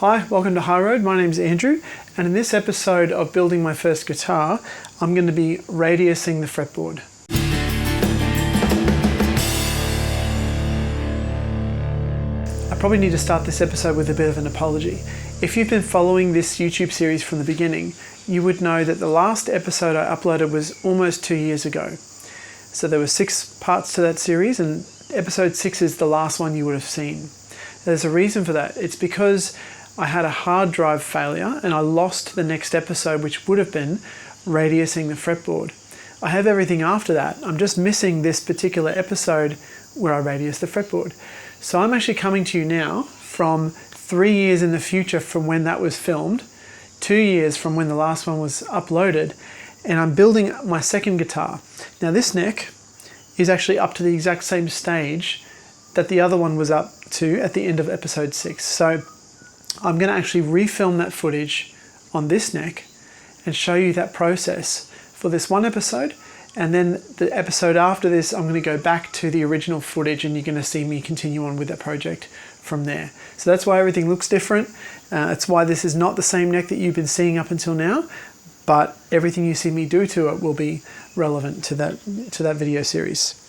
Hi, welcome to High Road. My name's Andrew, and in this episode of building my first guitar, I'm going to be radiusing the fretboard. I probably need to start this episode with a bit of an apology. If you've been following this YouTube series from the beginning, you would know that the last episode I uploaded was almost 2 years ago. So there were 6 parts to that series, and episode 6 is the last one you would have seen. There's a reason for that. It's because I had a hard drive failure and I lost the next episode, which would have been radiusing the fretboard. I have everything after that. I'm just missing this particular episode where I radius the fretboard. So I'm actually coming to you now from 3 years in the future from when that was filmed, 2 years from when the last one was uploaded, and I'm building my second guitar. Now this neck is actually up to the exact same stage that the other one was up to at the end of episode 6. So I'm going to actually refilm that footage on this neck and show you that process for this one episode. And then the episode after this, I'm going to go back to the original footage and you're going to see me continue on with that project from there. So that's why everything looks different. That's why this is not the same neck that you've been seeing up until now, but everything you see me do to it will be relevant to that video series.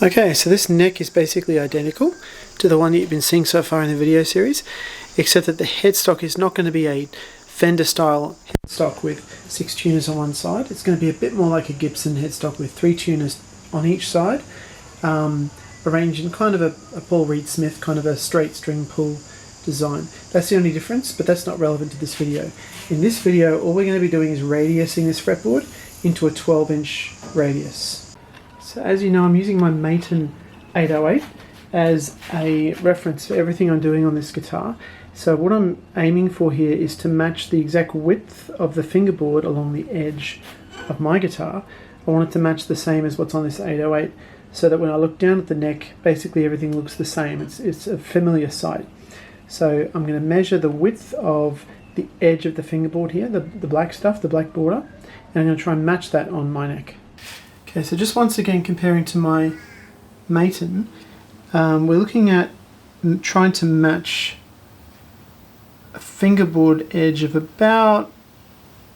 Okay, so this neck is basically identical to the one that you've been seeing so far in the video series, except that the headstock is not going to be a Fender style headstock with 6 tuners on one side. It's going to be a bit more like a Gibson headstock with 3 tuners on each side, arranged in kind of a Paul Reed Smith kind of a straight string pull design. That's the only difference, but that's not relevant to this video. In this video, all we're going to be doing is radiusing this fretboard into a 12-inch radius. So as you know, I'm using my Maton 808 as a reference for everything I'm doing on this guitar. So what I'm aiming for here is to match the exact width of the fingerboard along the edge of my guitar. I want it to match the same as what's on this 808, so that when I look down at the neck, basically everything looks the same. It's a familiar sight. So I'm going to measure the width of the edge of the fingerboard here, the black stuff, the black border, and I'm going to try and match that on my neck. Okay, so just once again comparing to my Maton, we're looking at trying to match a fingerboard edge of about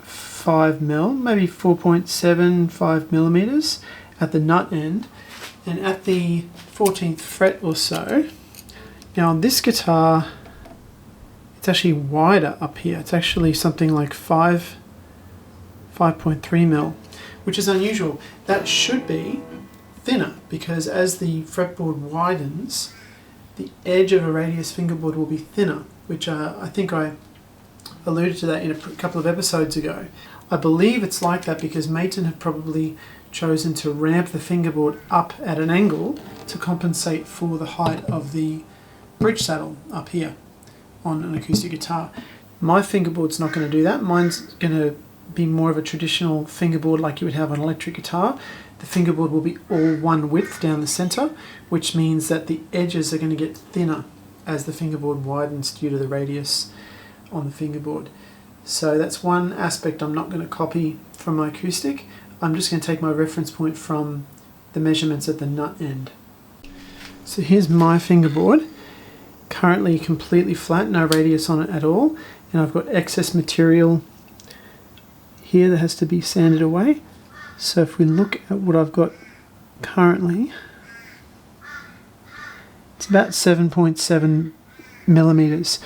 5 mil, maybe 4.75 millimeters at the nut end, and at the 14th fret or so. Now on this guitar, it's actually wider up here. It's actually something like 5.3 mil, which is unusual. That should be thinner, because as the fretboard widens, the edge of a radius fingerboard will be thinner, which I think I alluded to that in a couple of episodes ago. I believe it's like that because Maton have probably chosen to ramp the fingerboard up at an angle to compensate for the height of the bridge saddle up here on an acoustic guitar. My fingerboard's not going to do that. Mine's going to be more of a traditional fingerboard like you would have on an electric guitar. The fingerboard will be all one width down the center, which means that the edges are going to get thinner as the fingerboard widens due to the radius on the fingerboard. So that's one aspect I'm not going to copy from my acoustic. I'm just going to take my reference point from the measurements at the nut end. So here's my fingerboard, currently completely flat, no radius on it at all, and I've got excess material here that has to be sanded away. So if we look at what I've got currently, it's about 7.7 millimeters.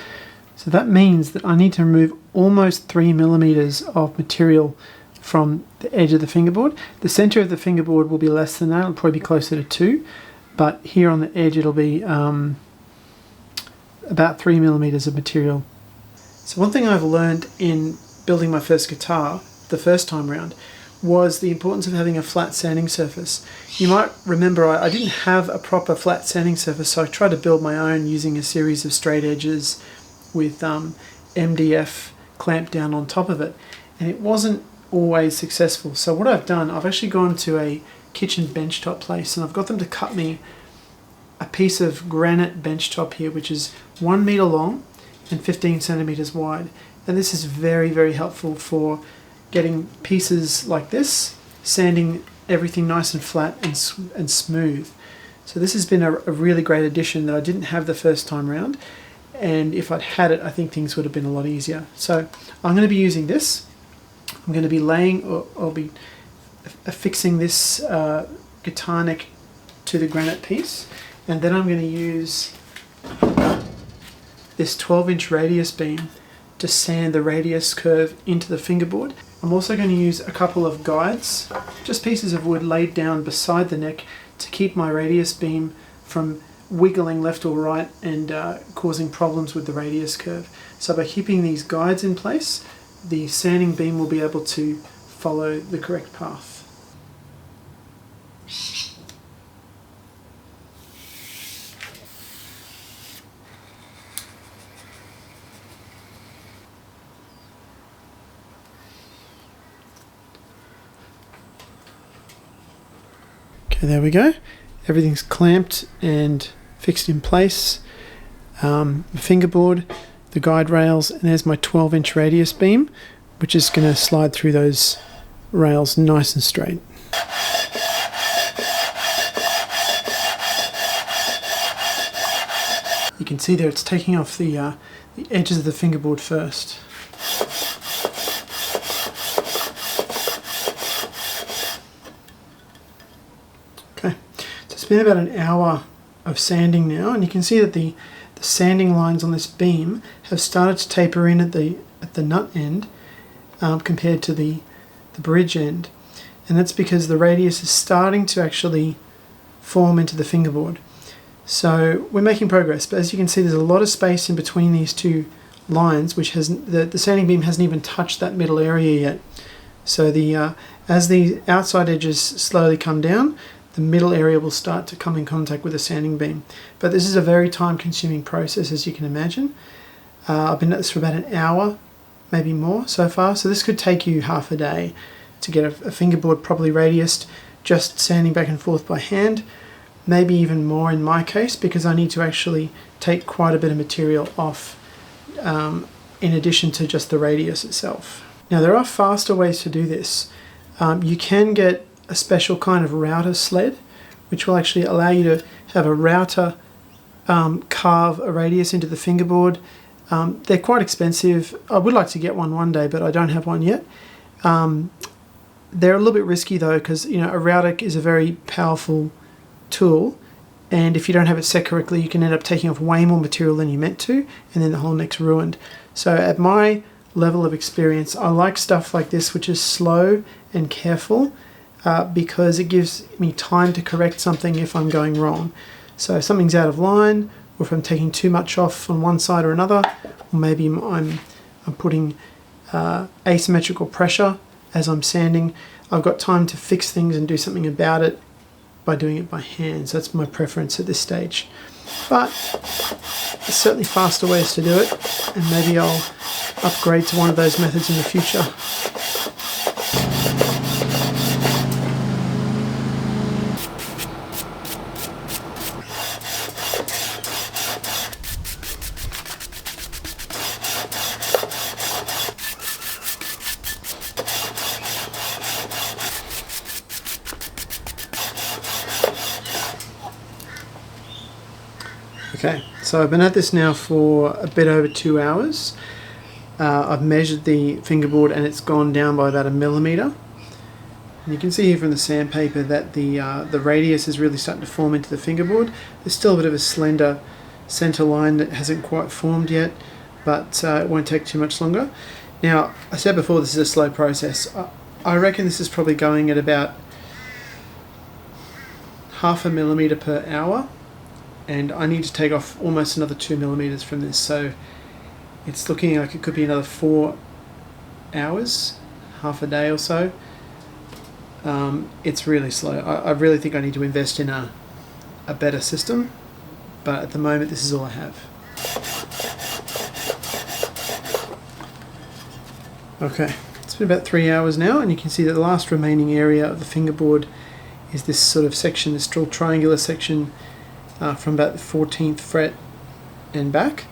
So that means that I need to remove almost 3 millimeters of material from the edge of the fingerboard. The center of the fingerboard will be less than that. It'll probably be closer to 2, but here on the edge it'll be about 3 millimeters of material. So one thing I've learned in building my first guitar the first time round was the importance of having a flat sanding surface. You might remember I didn't have a proper flat sanding surface, so I tried to build my own using a series of straight edges with MDF clamped down on top of it, and it wasn't always successful. So what I've done, I've actually gone to a kitchen benchtop place and I've got them to cut me a piece of granite benchtop here, which is 1 meter long and 15 centimeters wide. And this is very, very helpful for getting pieces like this, sanding everything nice and flat and smooth. So this has been a really great addition that I didn't have the first time round. and if I'd had it, I think things would have been a lot easier. So I'm going to be using this. I'm going to be laying, or I'll be affixing this guitar neck to the granite piece, and then I'm going to use this 12-inch radius beam to sand the radius curve into the fingerboard. I'm also going to use a couple of guides, just pieces of wood laid down beside the neck to keep my radius beam from wiggling left or right and causing problems with the radius curve. So by keeping these guides in place, the sanding beam will be able to follow the correct path. Okay, there we go. Everything's clamped and fixed in place. The fingerboard, the guide rails, and there's my 12-inch radius beam, which is going to slide through those rails nice and straight. You can see there it's taking off the edges of the fingerboard first. Okay, so it's been about an hour of sanding now, and you can see that the sanding lines on this beam have started to taper in at the nut end compared to the bridge end, and that's because the radius is starting to actually form into the fingerboard. So we're making progress, but as you can see, there's a lot of space in between these two lines, which has the sanding beam hasn't even touched that middle area yet. So as the outside edges slowly come down, the middle area will start to come in contact with the sanding beam. But this is a very time-consuming process, as you can imagine. I've been at this for about an hour, maybe more so far, so this could take you half a day to get a fingerboard properly radiused, just sanding back and forth by hand, maybe even more in my case, because I need to actually take quite a bit of material off in addition to just the radius itself. Now, there are faster ways to do this. You can get a special kind of router sled, which will actually allow you to have a router carve a radius into the fingerboard. They're quite expensive. I would like to get one day, but I don't have one yet. They're a little bit risky though, because a router is a very powerful tool, and if you don't have it set correctly, you can end up taking off way more material than you meant to, and then the whole neck's ruined. So at my level of experience, I like stuff like this, which is slow and careful, because it gives me time to correct something if I'm going wrong. So if something's out of line, or if I'm taking too much off on one side or another, or maybe I'm putting asymmetrical pressure as I'm sanding, I've got time to fix things and do something about it by doing it by hand. So that's my preference at this stage. But there's certainly faster ways to do it, and maybe I'll upgrade to one of those methods in the future. Okay, so I've been at this now for a bit over 2 hours. I've measured the fingerboard and it's gone down by about 1 millimeter. And you can see here from the sandpaper that the radius is really starting to form into the fingerboard. There's still a bit of a slender center line that hasn't quite formed yet, but it won't take too much longer. Now, I said before this is a slow process. I reckon this is probably going at about 0.5 millimeter per hour. And I need to take off almost another 2 millimeters from this, so it's looking like it could be another 4 hours, half a day or so. It's really slow. I really think I need to invest in a better system, but at the moment this is all I have. Okay, it's been about 3 hours now, and you can see that the last remaining area of the fingerboard is this sort of section, this little triangular section from about the 14th fret and back.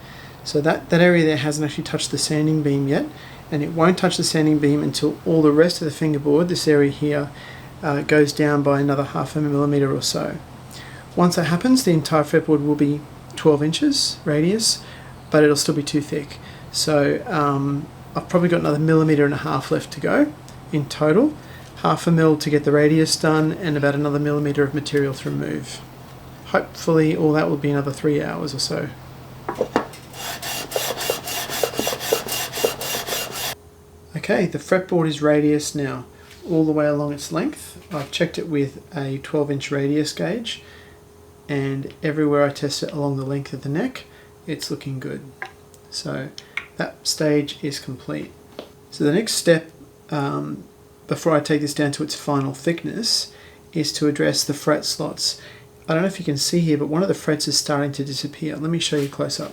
So that area there hasn't actually touched the sanding beam yet, and it won't touch the sanding beam until all the rest of the fingerboard, this area here, goes down by another 0.5 millimeter or so. Once that happens, the entire fretboard will be 12 inches radius, but it'll still be too thick. So I've probably got another 1.5 millimeters left to go in total. 0.5 mil to get the radius done, and about another 1 millimeter of material to remove. Hopefully all that will be another 3 hours or so. Okay, the fretboard is radius now all the way along its length. I've checked it with a 12-inch radius gauge, and everywhere I test it along the length of the neck, it's looking good. So that stage is complete. So the next step, before I take this down to its final thickness, is to address the fret slots. I don't know if you can see here, but one of the frets is starting to disappear. Let me show you close up.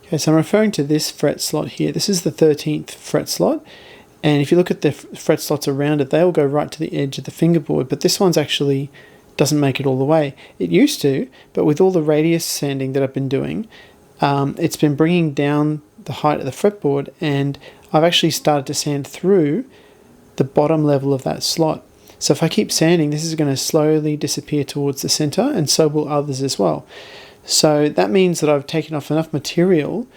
Okay, so I'm referring to this fret slot here. This is the 13th fret slot, and if you look at the fret slots around it, they all go right to the edge of the fingerboard, but this one's actually doesn't make it all the way. It used to, but with all the radius sanding that I've been doing, it's been bringing down the height of the fretboard, and I've actually started to sand through the bottom level of that slot. So if I keep sanding, this is going to slowly disappear towards the center, and so will others as well. So that means that I've taken off enough material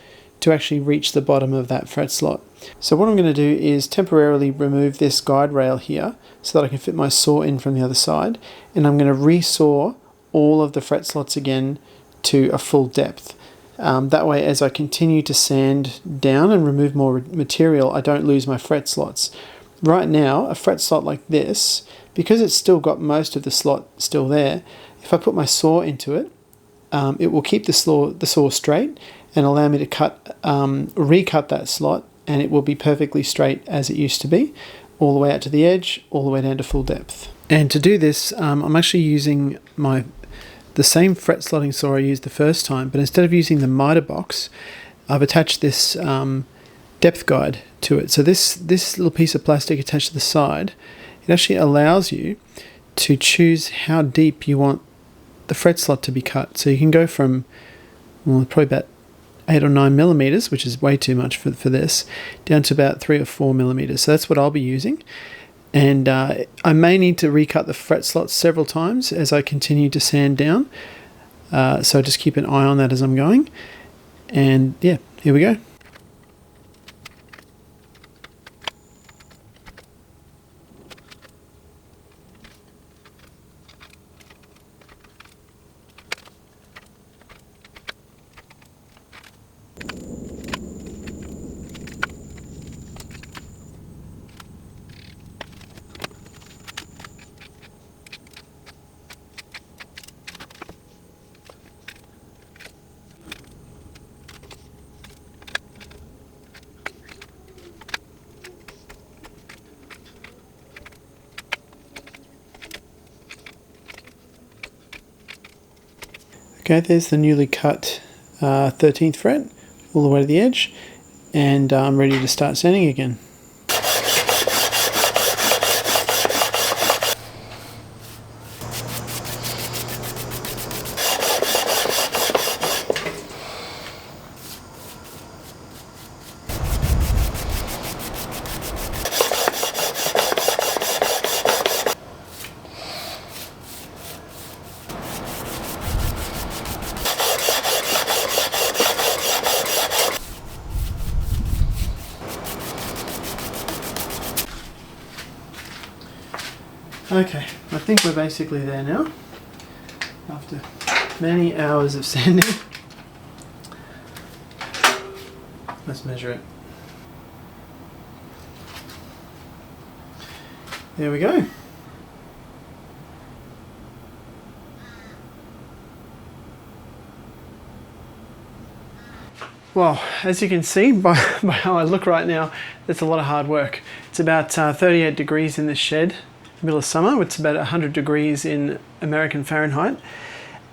to actually reach the bottom of that fret slot. So what I'm going to do is temporarily remove this guide rail here so that I can fit my saw in from the other side, and I'm going to resaw all of the fret slots again to a full depth. That way, as I continue to sand down and remove more material, I don't lose my fret slots. Right now, a fret slot like this, because it's still got most of the slot still there, if I put my saw into it, it will keep the saw straight and allow me to recut that slot, and it will be perfectly straight as it used to be, all the way out to the edge, all the way down to full depth. And to do this, I'm actually using the same fret slotting saw I used the first time, but instead of using the miter box, I've attached this depth guide to it. So this little piece of plastic attached to the side, it actually allows you to choose how deep you want the fret slot to be cut. So you can go from, well, probably about 8 or 9 millimeters, which is way too much for this, down to about 3 or 4 millimeters. So that's what I'll be using. And I may need to recut the fret slots several times as I continue to sand down. So just keep an eye on that as I'm going. And yeah, here we go. Okay, there's the newly cut 13th fret all the way to the edge, and I'm ready to start sanding again. Okay, I think we're basically there now, after many hours of sanding. Let's measure it. There we go. Well, as you can see by how I look right now, that's a lot of hard work. It's about 38 degrees in this shed. Middle of summer. It's about 100 degrees in American Fahrenheit,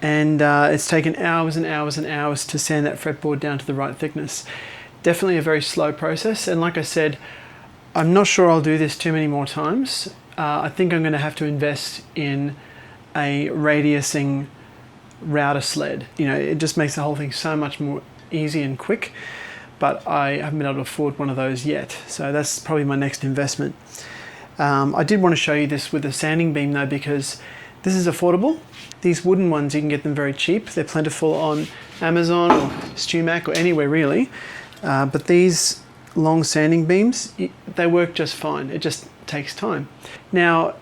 and it's taken hours and hours and hours to sand that fretboard down to the right thickness. Definitely a very slow process, and like I said, I'm not sure I'll do this too many more times. I think I'm going to have to invest in a radiusing router sled. You know, it just makes the whole thing so much more easy and quick, but I haven't been able to afford one of those yet, so that's probably my next investment. I did want to show you this with a sanding beam though, because this is affordable. These wooden ones, you can get them very cheap. They're plentiful on Amazon or StewMac or anywhere really. But these long sanding beams, they work just fine. It just takes time. Now,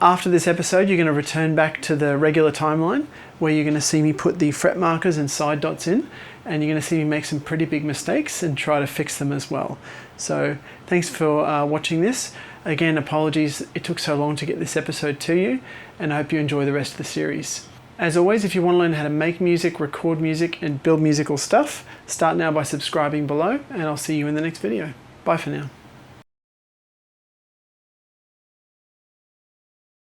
after this episode, you're going to return back to the regular timeline where you're going to see me put the fret markers and side dots in, and you're going to see me make some pretty big mistakes and try to fix them as well. So thanks for watching this. Again, apologies it took so long to get this episode to you, and I hope you enjoy the rest of the series. As always, if you want to learn how to make music, record music, and build musical stuff, start now by subscribing below, and I'll see you in the next video. Bye for now.